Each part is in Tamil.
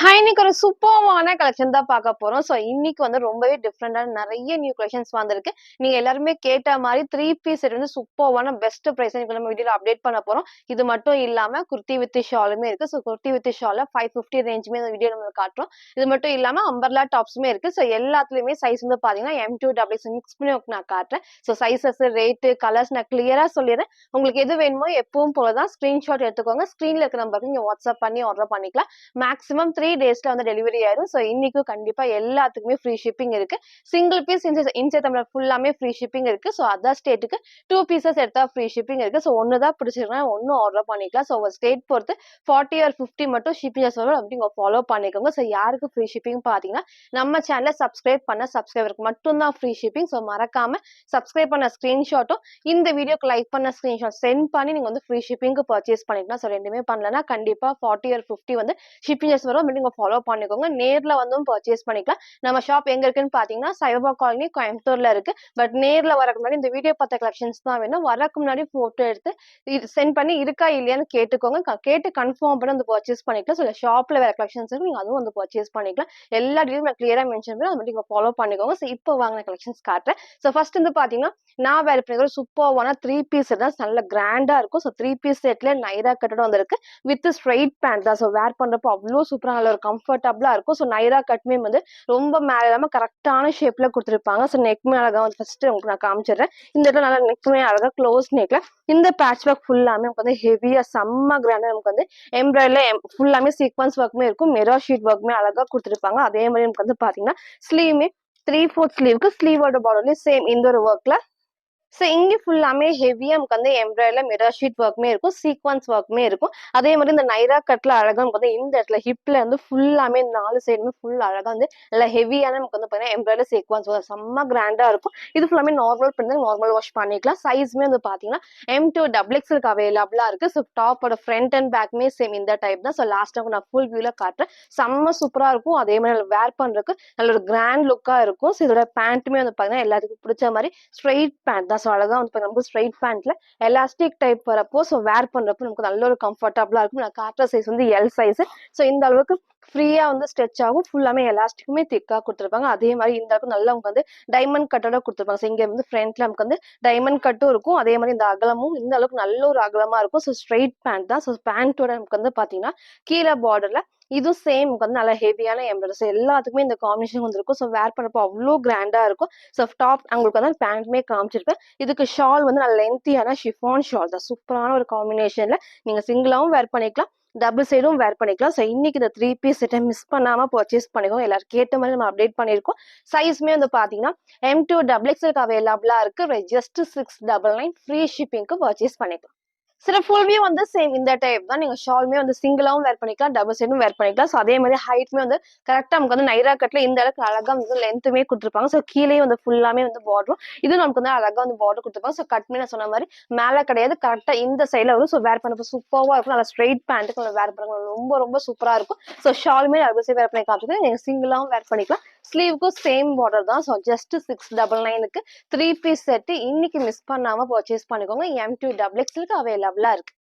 இன்னைக்கு ஒரு சூப்பர்வான கலெக்ஷன் தான் பார்க்க போறோம். இன்னைக்கு வந்து ரொம்பவே டிஃபரெண்டான நெறைய நியூ கலெக்ஷன்ஸ் வந்திருக்கு. நீங்க எல்லாருமே கேட்ட மாரி 3 பீஸ் செட் வந்து சூப்பர்வான பெஸ்ட் பிரைஸ் இன்னைக்கு நம்ம வீடியோல அப்டேட் பண்ண போறோம். இது மட்டும் இல்லாம குர்த்தி வித் ஷாலுமே இருக்கு. குர்த்தி வித் ஷால்ல 550 ரேஞ்சுமே இந்த வீடியோ நம்ம காட்டுறோம். இது மட்டும் இல்லாம அம்பர்லா டாப்ஸுமே இருக்கு. எல்லாத்துலயுமே சைஸ் வந்து பாத்தீங்கன்னா M2 XX மிக்ஸ் பண்ணி உங்களுக்கு நான் காட்டுறேன். சைஸஸ், ரேட், கலர்ஸ் நான் கிளியரா சொல்லிடுறேன். உங்களுக்கு எது வேணுமோ எப்பவும் போல தான் ஸ்கிரீன்ஷாட் எடுத்துக்கோங்க. ஸ்கிரீன்ல இருக்கிற நம்பருக்கு நீங்க வாட்ஸ்அப் பண்ணி ஆர்டர் பண்ணிக்கலாம். மேக்ஸிமம் 3 டேஸ்ல வந்து டெலிவரி ஆயிரும். இன்னைக்கு கண்டிப்பா எல்லாத்துக்குமே ஃப்ரீ ஷிப்பிங் இருக்கு. சிங்கிள் பீஸ் இன்சைட் தமிழ் ஃபுல்லாமே ஃப்ரீ ஷிப்பிங் இருக்கு. அதர் ஸ்டேட்டுக்கு 2 பீசஸ் எடுத்தா ஃப்ரீ ஷிப்பிங் இருக்கு. ஒன்னு தான் பிடிச்சிருக்கா ஒன்னு ஆர்டர் பண்ணிக்கலாம். ஒரு ஸ்டேட் பொறுத்து 40 or 50 மட்டும் ஷிப்பிங் சார்ஜ் வரும். அப்படி நீங்க ஃபாலோ பண்ணிக்கோங்க. யாருக்கு ஃப்ரீ ஷிப்பிங் பாத்தீங்கன்னா நம்ம சேனலை சப்ஸ்கிரைப் பண்ண சப்ஸ்கிரைபருக்கு மட்டும் தான் ஃப்ரீ ஷிப்பிங். மறக்காம சப்ஸ்கிரைப் பண்ண ஸ்கிரீன்ஷாட்டும் இந்த வீடியோக்கு லைக் பண்ண ஸ்கிரீன்ஷாட் சென்ட் பண்ணி நீங்க வந்து ஃப்ரீ ஷிப்பிங்க்கு பர்ச்சேஸ் பண்ணிக்கலாம். ரெண்டுமே பண்ணலன்னா கண்டிப்பா 40 or 50 வந்து ஷிப்பிங் சார்ஜ் வரும். நீங்க ஃபாலோ பண்ணிக்கோங்க. நேர்ல வந்தும் பர்ச்சேஸ் பண்ணிக்கலாம். நம்ம ஷாப் எங்க இருக்குன்னு பாத்தீங்கன்னா சைபா காலனி கோயம்புத்தூர்ல இருக்கு. பட் நேர்ல வரக்கு முன்னாடி இந்த வீடியோ பார்த்த கலெக்ஷன்ஸ் தான் வேணும். வரக்கு முன்னாடி போட்டோ எடுத்து சென்ட் பண்ணி இருக்கா இல்லையான்னு கேட்டுக்கோங்க. கேட்டு கன்ஃபார்ம் பண்ணி வந்து பர்ச்சேஸ் பண்ணிக்கலாம். ஷாப்ல வேற கலெக்ஷன்ஸ் இருக்கு. நீங்க அதுவும் வந்து பர்ச்சேஸ் பண்ணிக்கலாம். எல்லா டீடைலும் நான் கிளியரா மென்ஷன் பண்ணி அதை நீங்க ஃபாலோ பண்ணிக்கோங்க. இப்போ வாங்கின கலெக்ஷன்ஸ் காட்டுறேன். ஃபர்ஸ்ட் வந்து பாத்தீங்கன்னா நான் வேற பண்ணிக்கிற சூப்பர்வான 3 பீஸ் தான் நல்ல கிராண்டா இருக்கும். 3 பீஸ் செட்ல நைரா கட்டோட வந்திருக்கு வித் ஸ்ட்ரைட் பேண்ட் தான். வேர் பண்றப்போ அவ்வளோ சூப்பரா நல்ல ஒரு கம்ஃபர்டபுளா இருக்கும். நைரா கட்மே வந்து ரொம்ப மேல இல்லாம கரெக்டான ஷேப்ல கொடுத்துருப்பாங்க. நெக்மே அழகா வந்து ஃபர்ஸ்ட் உங்களுக்கு நான் காமிச்சிடுறேன். இந்த இடத்துல நல்லா நெக்மே அழகா க்ளோஸ் நெக்ல இந்த பேட்ச் ஒர்க் ஃபுல்லாமே நமக்கு வந்து ஹெவியா செம்ம கிராண்டா நமக்கு வந்து எம்ப்ராய்டரில ஃபுல்லாமே சீக்வன்ஸ் ஒர்க்குமே இருக்கும். மிரர் ஷீட் ஒர்க்குமே அழகா கொடுத்துருப்பாங்க. அதே மாதிரி நமக்கு வந்து பாத்தீங்கன்னா ஸ்லீவ்மே 3/4 ஸ்லீவ்க்கு ஸ்லீவோட பார்டர்லயும் சேம் இந்த ஒரு ஒர்க்ல இங்க ஃபுல்லாமே ஹெவியா நமக்கு வந்து எம்ப்ராய்டரில மிரர் ஷீட் ஒர்க்குமே இருக்கும். சீக்வன்ஸ் ஒர்க்குமே இருக்கும். அதே மாதிரி இந்த நைரா கட்ல அழகா நமக்கு வந்து இந்த இடத்துல ஹிப்ல வந்து ஃபுல்லாமே 4 சைடுமே ஃபுல் அழகா வந்து நல்லா ஹெவியான நமக்கு வந்து பாத்தீங்கன்னா எம்ப்ராய்டரி சீக்வன்ஸ் செம்ம கிராண்டா இருக்கும். இது ஃபுல்லாமே நார்மல் பிரிண்ட் நார்மல் வாஷ் பண்ணிக்கலாம். சைஸ்மே வந்து பாத்தீங்கன்னா M2 XXL அவைலபிளா இருக்கு. டாப்போட ஃப்ரண்ட் அண்ட் பேக்மே சேம் இந்த டைப் தான். லாஸ்ட் நான் ஃபுல் வியூல காட்டுறேன். செம்ம சூப்பரா இருக்கும். அதே மாதிரி வேர் பண்றதுக்கு நல்ல ஒரு கிராண்ட் லுக்கா இருக்கும். இதோட பேண்ட்டுமே வந்து பாத்தீங்கன்னா எல்லாத்துக்கும் பிடிச்ச மாதிரி ஸ்ட்ரெயிட் பேண்ட் தான். அழகா வந்து நமக்கு ஸ்ட்ரெயிட் பேண்ட்ல எலாஸ்டிக் டைப் வரப்போ வேர் பண்றப்போ நமக்கு நல்ல ஒரு கம்ஃபர்டபுளா இருக்கும். நான் காட்டுற சைஸ் வந்து எல் சைஸ். இந்த அளவுக்கு ஃப்ரீயா வந்து ஸ்ட்ரெச் ஆகும். ஃபுல்லாமே எலாஸ்டிக்குமே திக்கா கொடுத்துருப்பாங்க. அதே மாதிரி இந்த அளவுக்கு நல்லா நமக்கு வந்து டைமண்ட் கட்டோட கொடுத்துருப்பாங்க. இங்க வந்து ஃப்ரண்ட்ல நமக்கு வந்து டைமண்ட் கட்டும் இருக்கும். அதே மாதிரி இந்த அகலமும் இந்த அளவுக்கு நல்ல ஒரு அகலமா இருக்கும். ஸ்ட்ரெயிட் பேண்ட் தான். பேண்டோட நமக்கு வந்து பாத்தீங்கன்னா கீழே பார்டர்ல இது சேம் வந்து நல்லா ஹெவியான எம்ப்ராய்டரி. எல்லாத்துக்குமே இந்த காம்பினேஷன் வந்துருக்கும். வேர் பண்ணப்போ அவ்வளோ கிராண்டா இருக்கும். டாப் உங்களுக்கு வந்து பேண்ட்மே காமிச்சிருப்பேன். இதுக்கு ஷால் வந்து நல்ல லென்த்தியான ஷிஃபான் ஷால் தான். சூப்பரான ஒரு காம்பினேஷன்ல நீங்க சிங்கிளாவும் வேர் பண்ணிக்கலாம், டபுள் சைடும் வேர் பண்ணிக்கலாம். இன்னைக்கு இந்த 3 பீஸ் செட்டை மிஸ் பண்ணாம பர்ச்சேஸ் பண்ணிக்கோங்க. எல்லாரும் கேட்ட மாதிரி நம்ம அப்டேட் பண்ணிருக்கோம். சைஸ்மே வந்து பாத்தீங்கன்னா M2 XXL அவைலபிளா இருக்கு. ஜஸ்ட் 699 ஃப்ரீ ஷிப்பிங்க்கு பர்ச்சேஸ் பண்ணிக்கலாம். ஃபுல் வியூ வந்து சேம் இந்த டைப் தான். நீங்க ஷால்மே வந்து சிங்கிளாவும் வேர் பண்ணிக்கலாம், டபுள் சைடும் வேர் பண்ணிக்கலாம். அதே மாதிரி ஹைட்மே வந்து கரெக்டா நமக்கு வந்து நைரா கட்ல இந்த அளவுக்கு அழகா வந்து லென்த்துமே கொடுத்துருப்பாங்க. கீழே வந்து ஃபுல்லாமே வந்து பார்டரும் இது நமக்கு வந்து அழகா வந்து பார்டர் கொடுத்துருப்பாங்க. கட்மே நான் சொன்ன மாதிரி மேல கிடையாது, கரெக்டா இந்த சைட்ல வரும். வேர் பண்ணப்போ சூப்பரா இருக்கும். நல்லா ஸ்ட்ரெயிட் பேண்ட்டுக்கு வேர் பண்ணுங்க ரொம்ப ரொம்ப சூப்பரா இருக்கும். ஷாலுமே டபுள் சைட் வேர் பண்ணி காமிச்சிருக்கேன். நீங்க சிங்கிளாவும் வேர் பண்ணிக்கலாம். ஸ்லீவுக்கும் சேம் பார்டர் தான். ஜஸ்ட் 699க்கு 3 பீஸ் செட் இன்னைக்கு மிஸ் பண்ணாம பர்ச்சேஸ் பண்ணிக்கோங்க. M2 XXL அவைலபிளா இருக்கு.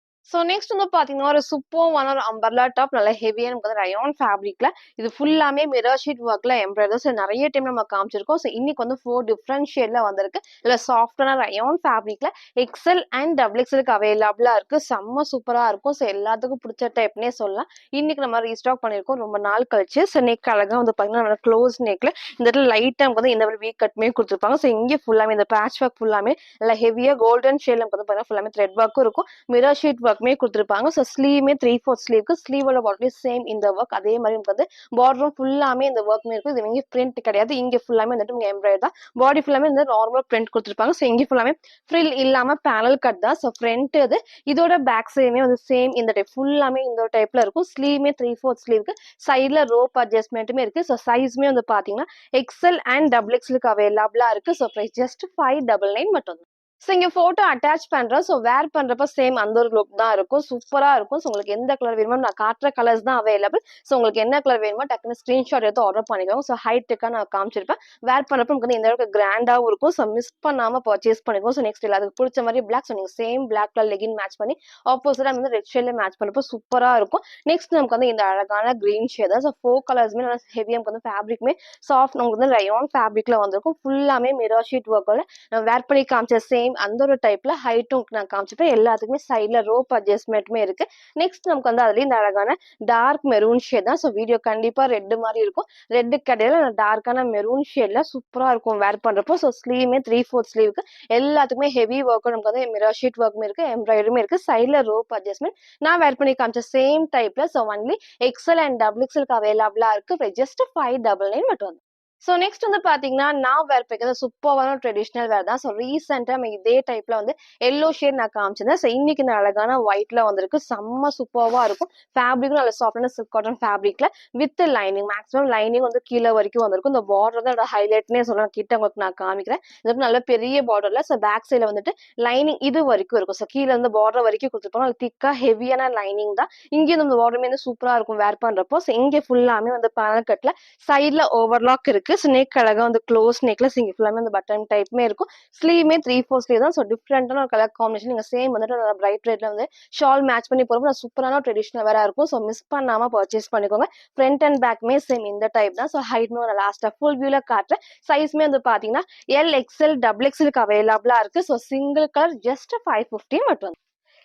நெக்ஸ்ட் வந்து பாத்தீங்கன்னா ஒரு சூப்பர்வான ஒரு அம்பர்லா டாப் நல்ல ஹெவியா நமக்கு வந்து ரயான் ஃபேப்ரிக்ல இது ஃபுல்லாமே மிரர் ஷீட் ஒர்க்ல எம்ப்ராய்டரி. நிறைய டைம் நம்ம காமிச்சிருக்கோம். இன்னைக்கு வந்து 4 டிஃப்ரெண்ட் ஷேட்ல வந்திருக்கு. இல்ல சாஃப்டான ரயான் ஃபேப்ரிக்ல XL and XXLக்கு அவைலபிளா இருக்கு. செம்ம சூப்பரா இருக்கும். எல்லாத்துக்கும் பிடிச்ச டைப்னே சொல்லலாம். இன்னைக்கு நம்ம ரீஸ்டாக் பண்ணிருக்கோம் ரொம்ப நாள் கழிச்சு. நெக் அழகா வந்து பாத்தீங்கன்னா க்ளோஸ் நெக்ல இந்த இடத்துல லைட்டா நமக்கு வந்து இந்த மாதிரி வீக் கட்மே கொடுத்துருப்பாங்க. இங்க ஃபுல்லாமே இந்த பேட்ச் ஒர்க் ஃபுல்லாமே நல்ல ஹெவியா கோல்டன் ஷேட்ல நமக்கு வந்து பாத்தீங்கன்னா ஃபுல்லாமே த்ரெட் ஒர்க்கும் இருக்கும். மிரர் ஷீட் ஒர்க்குமே கொடுத்துருப்பாங்க. ஸ்லீவ்மே 3/4 ஸ்லீவ்க்கு ஸ்லீவோட பார்டர் சேம் இந்த ஒர்க். அதே மாதிரி நமக்கு வந்து பார்டரும் ஃபுல்லாமே இந்த ஒர்க்குமே இருக்கும். இது இங்க பிரிண்ட் கிடையாது. இங்க ஃபுல்லாமே வந்துட்டு எம்ப்ராய்டரி தான். பாடி ஃபுல்லாமே இந்த நார்மல் பிரிண்ட் கொடுத்துருப்பாங்க. இங்க ஃபுல்லாமே ஃப்ரில் இல்லாம பேனல் கட் தான். ஃப்ரண்ட் இது இதோட பேக் சைடுமே வந்து சேம் இந்த டைப் ஃபுல்லாமே இந்த டைப்ல இருக்கும். ஸ்லீவ்மே 3/4 ஸ்லீவ்க்கு சைட்ல ரோப் அட்ஜஸ்ட்மெண்ட்டுமே இருக்கு. சைஸ்மே வந்து பாத்தீங்கன்னா XL and XXLக்கு அவைலபிளா இருக்கு. பிரைஸ் ஜஸ்ட் 599 மட்டும். ஸோ இங்க ஃபோட்டோ அட்டாச் பண்றேன். ஸோ வேர் பண்றப்ப சேம் அந்த ஒரு லுக் தான் இருக்கும். சூப்பரா இருக்கும். ஸோ உங்களுக்கு எந்த கலர் வேணுமோ நான் காட்டுற கலர்ஸ் தான் அவைலபிள். ஸோ உங்களுக்கு என்ன கலர் வேணுமோ டக்குனு ஸ்கிரீன்ஷாட் எடுத்து ஆர்டர் பண்ணிக்கோங்க. ஸோ ஹைட்டுக்கா நான் காமிச்சிருப்பேன். வேர் பண்றப்ப உங்களுக்கு வந்து எந்த அளவுக்கு கிராண்டாவும் இருக்கும். ஸோ மிஸ் பண்ணாம பர்ச்சேஸ் பண்ணிக்கோங்க. ஸோ நெக்ஸ்ட் எல்லாத்துக்கு பிடிச்ச மாதிரி பிளாக். ஸோ நீங்க same black colour legging match பண்ணி ஆப்போசிட்டா வந்து ரெட் ஷேட்ல மேட்ச் பண்ணப்போ சூப்பரா இருக்கும். நெக்ஸ்ட் நமக்கு வந்து இந்த அழகான கிரீன் ஷேட் தான். ஸோ 4 கலர்ஸ்மே நல்லா ஹெவியா நமக்கு வந்து ஃபேப்ரிக்மே சாஃப்ட் உங்களுக்கு வந்து ரயான் ஃபேப்ரிக்ல வந்திருக்கும். ஃபுல்லாமே மிரர் ஷீட் ஒர்க்கோட வேர் பண்ணி காமிச்ச சேம் அந்த ஒரு டைப்ல ஹைட்டும் நான் காமிச்சிருப்பேன். எல்லாத்துக்குமே சைட்ல ரோப் அட்ஜஸ்ட்மெண்ட்டுமே இருக்கு. நெக்ஸ்ட் நமக்கு வந்து அதுலயும் இந்த அழகான டார்க் மெரூன் ஷேட் தான். ஸோ வீடியோ கண்டிப்பா ரெட் மாதிரி இருக்கும். ரெட்டு கடையில டார்க்கான மெரூன் ஷேட்ல சூப்பரா இருக்கும் வேர் பண்றப்போ. ஸோ ஸ்லீவ்மே 3/4 ஸ்லீவுக்கு எல்லாத்துக்குமே ஹெவி ஒர்க்கும் நமக்கு வந்து மிரர் ஷீட் ஒர்க்குமே இருக்கு, எம்ப்ராய்டரியுமே இருக்கு, சைட்ல ரோப் அட்ஜஸ்ட்மெண்ட் நான் வேர் பண்ணி காமிச்ச சேம் டைப்ல. So only XL and double எக்ஸலுக்கு அவைலபிளா இருக்கு. ஜஸ்ட் 599 மட்டும். ஸோ நெக்ஸ்ட் வந்து பார்த்தீங்கன்னா, நான் வேர் பண்ணிக்கிறது சூப்பர்வான ட்ரெடிஷனல் வேர் தான். ஸோ ரீசென்ட்டா நம்ம இதே டைப்ல வந்து எல்லோ ஷேட் நான் காமிச்சிருந்தேன். ஸோ இன்னைக்கு இந்த அழகான ஒயிட்ல வந்திருக்கு. செம்ம சூப்பர்வா இருக்கும். ஃபேப்ரிக்கும் நல்ல சாஃப்டான சில்க் காட்டன் ஃபேப்ரிக்ல வித் லைனிங். மேக்ஸிமம் லைனிங் வந்து கீழ வரைக்கும் வந்திருக்கும். இந்த பார்டர் தான் என்னோட ஹைலைட்னே சொல்லலாம். கிட்ட உங்களுக்கு நான் காமிக்கிறேன். இது வந்து நல்ல பெரிய பார்டர்ல. ஸோ பேக் சைடுல வந்துட்டு லைனிங் இது வரைக்கும் இருக்கும். ஸோ கீழ இருந்து பார்டர் வரைக்கும் குடுத்துருப்பாங்க. அது திக்கா ஹெவியான லைனிங் தான். இங்கேயும் இந்த பார்டருமே வந்து சூப்பரா இருக்கும் வேர் பண்றப்போ. ஸோ இங்க ஃபுல்லாமே வந்து பேனல் கட்ல சைட்ல ஓவர்லாக் இருக்கு. ஸ்னேக் அழகா வந்து க்ளோஸ் நெக்ல இங்க ஃபுல்லாமே அந்த பட்டன் டைப்மே இருக்கும். ஸ்லீவ்மே 3/4 ஸ்லீவ் தான். ஸோ டிஃப்ரெண்டான ஒரு கலர் காம்பினேஷன். நீங்க சேம் வந்துட்டு பிரைட் ரெட்ல வந்து ஷால் மேட்ச் பண்ணி போறப்போ சூப்பரான ட்ரெடிஷனல் வேரா இருக்கும். ஸோ மிஸ் பண்ணாம பர்ச்சேஸ் பண்ணிக்கோங்க. ஃப்ரண்ட் அண்ட் பேக்மே சேம் இந்த டைப் தான். ஸோ ஹைட்மே நான் லாஸ்டா ஃபுல் வியூல காட்டுறேன். சைஸ்மே வந்து பாத்தீங்கன்னா எல் எக்ஸ்எல் டபுள் எக்ஸ்எலுக்கு அவைலபிளா இருக்கு. ஸோ சிங்கிள் கலர் ஜஸ்ட் 550 மட்டும்.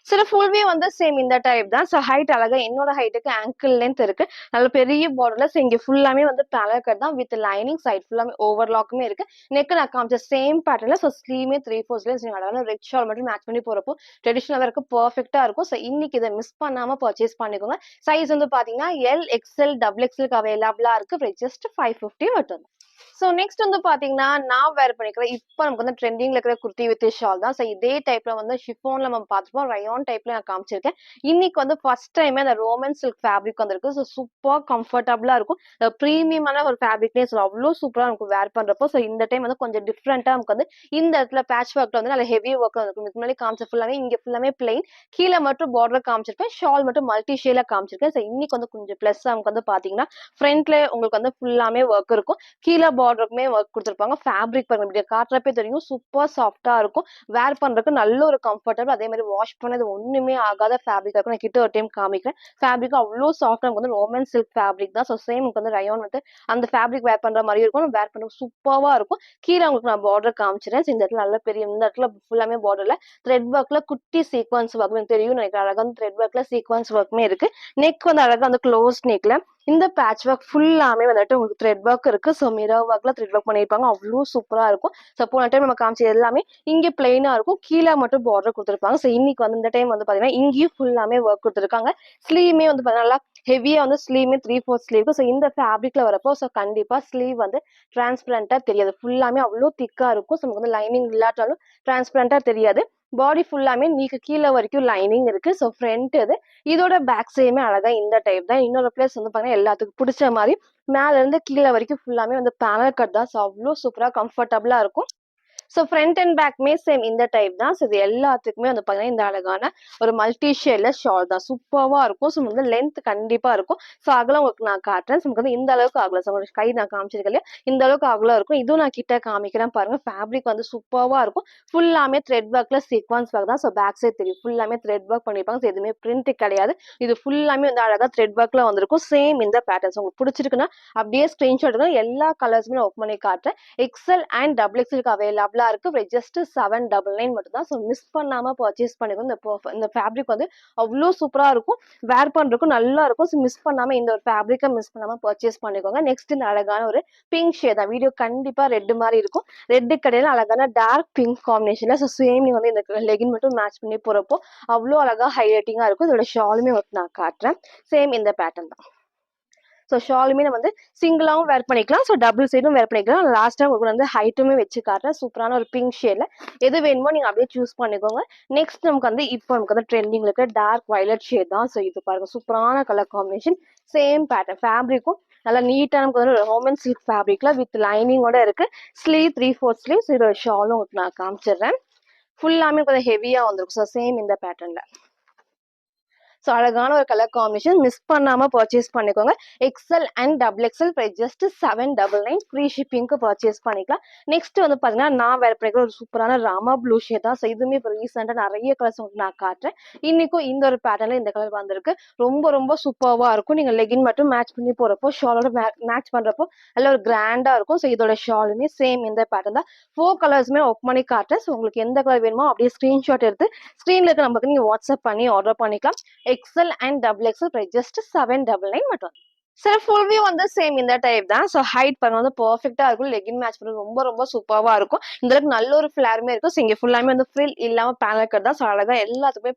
சில ஃபுல் வியூ வந்து சேம் இந்த டைப் தான். ஸோ ஹைட் அழகா என்னோட ஹைட்டுக்கு ஆங்கிள் லென்த் இருக்கு. நல்ல பெரிய பார்டர்ல. ஸோ இங்க ஃபுல்லாமே வந்து பேனல் கட் தான் வித் லைனிங். சைட் ஃபுல்லாமே ஓவர்லாக்குமே இருக்கு. நெக் நான் காமிச்ச சேம் பேட்டர்ல. ஸோ ஸ்லீவ்மே 3/4 ஸ்லீவ்ஸ் அழகான ரெட் ஷால் மட்டும் மேட்ச் பண்ணி போறப்போ ட்ரெடிஷனலா இருக்கு, பெர்ஃபெக்ட்டா இருக்கும். ஸோ இன்னைக்கு இதை மிஸ் பண்ணாம பர்ச்சேஸ் பண்ணிக்கோங்க. சைஸ் வந்து பாத்தீங்கன்னா எல் எக்ஸ்எல் டபுள் எக்ஸ்எலுக்கு அவைலபிளா இருக்கு. ஜஸ்ட் 550 மட்டும். ஸோ நெக்ஸ்ட் வந்து பாத்தீங்கன்னா, நான் வேர் பண்ணிக்கிறேன். இப்ப நமக்கு வந்து ட்ரெண்டிங்ல இருக்கிற குர்த்தி வித் ஷால் தான். ஸோ இதே டைப்ல வந்து ஷிஃபான்ல நம்ம பார்த்துப்போம். ரயான் டைப்ல நான் காமிச்சிருக்கேன். இன்னைக்கு வந்து ஃபர்ஸ்ட் டைமே அந்த ரோமன் சில்க் ஃபேப்ரிக் வந்திருக்கு. ஸோ சூப்பர் கம்ஃபர்டபுளா இருக்கும். பிரீமியமான ஒரு ஃபேப்ரிக்னே சொல்லலாம். அவ்வளோ சூப்பரா நமக்கு வேர் பண்றப்போ. ஸோ இந்த டைம் வந்து கொஞ்சம் டிஃப்ரெண்டா நமக்கு வந்து இந்த இடத்துல பேட்ச் ஒர்க்ல வந்து நல்ல ஹெவி ஒர்க் இருக்கும். இதுக்கு முன்னாடி காமிச்ச ஃபுல்லாவே இங்க ஃபுல்லாமே பிளைன். கீழே மட்டும் பார்டர் காமிச்சிருப்பேன். ஷால் மட்டும் மல்டி ஷேல காமிச்சிருக்கேன். ஸோ இன்னைக்கு வந்து கொஞ்சம் பிளஸ் நமக்கு வந்து பாத்தீங்கன்னா ஃப்ரண்ட்ல உங்களுக்கு வந்து ஃபுல்லாமே ஒர்க் இருக்கும். கீழே பார்டருக்குமே ஒர்க் கொடுத்துருப்பாங்க. ஃபேப்ரிக் பாருங்க, இப்படி காட்டுறப்பே தெரியும் சூப்பர் சாஃப்டா இருக்கும். வேர் பண்றதுக்கு நல்ல ஒரு கம்ஃபர்டபுள். அதே மாதிரி வாஷ் பண்ணது ஒண்ணுமே ஆகாத ஃபேப்ரிக் இருக்கும். நான் கிட்ட ஒரு டைம் காமிக்கிறேன். ஃபேப்ரிக் அவ்வளோ சாஃப்டா வந்து ரோமன் சில்க் ஃபேப்ரிக் தான். ஸோ சேம் உங்களுக்கு வந்து ரயான் வந்து அந்த ஃபேப்ரிக் வேர் பண்ற மாதிரி இருக்கும். வேர் பண்ண சூப்பர்வா இருக்கும். கீழே உங்களுக்கு நான் பார்டர் காமிச்சிடறேன். இந்த இடத்துல நல்ல பெரிய இந்த இடத்துல ஃபுல்லாமே பார்டர்ல த்ரெட் ஒர்க்ல குட்டி சீக்வன்ஸ் ஒர்க் தெரியும் நினைக்கிறேன். அழகா வந்து த்ரெட் ஒர்க்ல சீக்வன்ஸ் ஒர்க்குமே இருக்கு. நெக் வந்து அழகா வந்து க்ளோஸ் நெக்ல இந்த பேட்ச் ஒர்க் ஃபுல்லாமே வந்துட்டு உங்களுக்கு த்ரெட் ஒர்க் இருக்கு. ஸோ மிரர் ஒர்க்ல த்ரெட் ஒர்க் பண்ணியிருப்பாங்க. அவ்வளோ சூப்பரா இருக்கும். ஸோ போன டைம் நம்ம காமிச்சது எல்லாமே இங்கே பிளைனா இருக்கும். கீழே மட்டும் பார்டர் கொடுத்துருப்பாங்க. ஸோ இன்னைக்கு வந்து இந்த டைம் வந்து பாத்தீங்கன்னா இங்கேயும் ஃபுல்லாமே ஒர்க் கொடுத்துருக்காங்க. ஸ்லீவ்மே வந்து நல்லா ஹெவியா வந்து ஸ்லீவ்மே 3/4 ஸ்லீவ். ஸோ இந்த ஃபேப்ரிக்ல வரப்போ ஸோ கண்டிப்பா ஸ்லீவ் வந்து டிரான்ஸ்பரண்டா தெரியாது. ஃபுல்லாமே அவ்வளோ திக்கா இருக்கும். ஸோ நமக்கு வந்து லைனிங் இல்லாட்டாலும் டிரான்ஸ்பரண்டா தெரியாது. பாடி ஃபுல்லாமே நீக்கு கீழே வரைக்கும் லைனிங் இருக்கு. ஸோ ஃப்ரண்ட் இது இதோட பேக் சைடுமே அழகா இந்த டைப் தான். இன்னொரு பிளேஸ் வந்து பாத்தீங்கன்னா எல்லாத்துக்கும் பிடிச்ச மாதிரி மேல இருந்து கீழே வரைக்கும் ஃபுல்லாமே வந்து பேனல் கட் தான். ஸோ அவ்வளோ சூப்பரா கம்ஃபர்டபுளா இருக்கும். ஸோ ஃப்ரண்ட் அண்ட் பேக்மே சேம் இந்த டைப் தான். ஸோ இது எல்லாத்துக்குமே வந்து பார்த்தீங்கன்னா இந்த அழகான ஒரு மல்டி ஷேட்ல ஷால் தான். சூப்பர்வா இருக்கும். ஸோ வந்து லென்த் கண்டிப்பா இருக்கும். ஸோ அகலம் உங்களுக்கு நான் காட்டுறேன். ஸோ வந்து இந்த அளவுக்கு ஆகல. ஸோ உங்களுக்கு கை நான் காமிச்சிருக்கேன் இல்லையா, இந்த அளவுக்கு அகலம் இருக்கும். இதுவும் நான் கிட்ட காமிக்கிறேன் பாருங்க. ஃபேப்ரிக் வந்து சூப்பர்வா இருக்கும். ஃபுல்லாமே த்ரெட் ஒர்க்ல சீக்வன்ஸ் ஒர்க் தான். ஸோ பேக் சைட் தெரியும் ஃபுல்லாமே த்ரெட் ஒர்க் பண்ணிருப்பாங்க. ஸோ எதுவுமே பிரிண்ட் கிடையாது. இது ஃபுல்லாமே வந்து அழகா த்ரெட் ஒர்க்ல வந்திருக்கும். சேம் இந்த பேட்டர்ன்ஸ் உங்களுக்கு பிடிச்சிருக்குன்னா அப்படியே ஸ்கிரீன்ஷாட் எடுங்க. எல்லா கலர்ஸுமே நான் ஓப்பன் பண்ணி காட்டுறேன். எக்ஸ்எல் அண்ட் டபுள் எக்ஸ்எலுக்கு அவைலபிளா இருக்கு. ஜஸ்ட் 799 மட்டும் தான். ஸோ மிஸ் பண்ணாம பர்ச்சேஸ் பண்ணிக்கோங்க. இந்த ஃபேப்ரிக் வந்து அவ்வளோ சூப்பரா இருக்கும். வேர் பண்றதுக்கும் நல்லா இருக்கும். ஸோ மிஸ் பண்ணாம இந்த ஒரு ஃபேப்ரிக்கை மிஸ் பண்ணாம பர்ச்சேஸ் பண்ணிக்கோங்க. நெக்ஸ்ட் இந்த அழகான ஒரு பிங்க் ஷேட் தான். வீடியோ கண்டிப்பா ரெட் மாதிரி இருக்கும். ரெட்டு கடையில அழகான டார்க் பிங்க் காம்பினேஷன்ல. ஸோ சேம் நீங்க வந்து இந்த லெகின் மட்டும் மேட்ச் பண்ணி போறப்போ அவ்வளோ அழகா ஹைலைட்டிங்கா இருக்கும். இதோட ஷாலுமே நான் காட்டுறேன். சேம் இந்த பேட்டர்ன் தான். ஸோ ஷாலுமே நம்ம வந்து சிங்கிளாவும் வேர் பண்ணிக்கலாம். ஸோ டபுள் சைடும் வேர் பண்ணிக்கலாம். லாஸ்ட்டாக உங்களுக்கு வந்து ஹைட்டுமே வச்சு காட்டுறேன். சூப்பரான ஒரு பிங்க் ஷேட்ல எது வேணுமோ நீங்க அப்படியே சூஸ் பண்ணிக்கோங்க. நெக்ஸ்ட் நமக்கு வந்து இப்போ நமக்கு வந்து ட்ரெண்டிங்ல இருக்கிற டார்க் வயலட் ஷேட் தான். ஸோ இது பாருங்க சூப்பரான கலர் காம்பினேஷன். சேம் பேட்டர்ன் ஃபேப்ரிக்கும் நல்லா நீட்டா நமக்கு வந்து ரோமன் சில்க் ஃபேப்ரிக்ல வித் லைனிங்கோட இருக்கு. Sleeve 3/4 sleeves. இதோட ஷாலும் உங்களுக்கு நான் காமிச்சிடுறேன். ஃபுல்லாமே கொஞ்சம் ஹெவியா வந்திருக்கும். ஸோ சேம் இந்த பேட்டர்ன்ல. ஸோ அழகான ஒரு கலர் காம்பினேஷன், மிஸ் பண்ணாம பர்ச்சேஸ் பண்ணிக்கோங்க. XL and double XL price just 799, free ஷிப்பிங்க்கு பர்ச்சேஸ் பண்ணிக்கலாம். நெக்ஸ்ட் வந்து பாத்தீங்கன்னா நான் வேர் பண்ணிக்கிற ஒரு சூப்பரான ராமா ப்ளூ ஷேட் தான். ஸோ இதுவுமே இப்போ ரீசெண்டா நிறைய கலர்ஸ் உங்களுக்கு நான் காட்டுறேன். இன்னைக்கும் இந்த ஒரு பேட்டர்ன்ல இந்த கலர் வந்திருக்கு. ரொம்ப ரொம்ப சூப்பர்வா இருக்கும். நீங்க லெகின் மட்டும் மேட்ச் பண்ணி போறப்போ, ஷாலோட மேட்ச் பண்றப்போ நல்ல ஒரு கிராண்டா இருக்கும். ஸோ இதோட ஷாலுமே சேம் இந்த பேட்டர்ன் தான். 4 கலர்ஸுமே ஒர்க் பண்ணி காட்டுறேன். ஸோ உங்களுக்கு எந்த கலர் வேணுமோ அப்படியே ஸ்கிரீன்ஷாட் எடுத்து ஸ்க்ரீன்ல இருக்க நமக்கு நீங்க வாட்ஸ்அப் பண்ணி ஆர்டர் பண்ணிக்கலாம். XL and double XL price just 799 மட்டும். சார் ஃபுல் வியூ வந்து சேம் இந்த டைப் தான். ஸோ ஹைட் பண்ண வந்து பர்ஃபெக்டா இருக்கும். லெகின் மேட்ச் பண்ண ரொம்ப ரொம்ப சூப்பராக இருக்கும். இந்த அளவுக்கு நல்ல ஒரு ஃபிளாருமே இருக்கும். ஸோ இங்கே ஃபுல்லாமே வந்து ஃப்ரில் இல்லாம பேனல் கட் தான். ஸோ அழகா எல்லாத்துக்குமே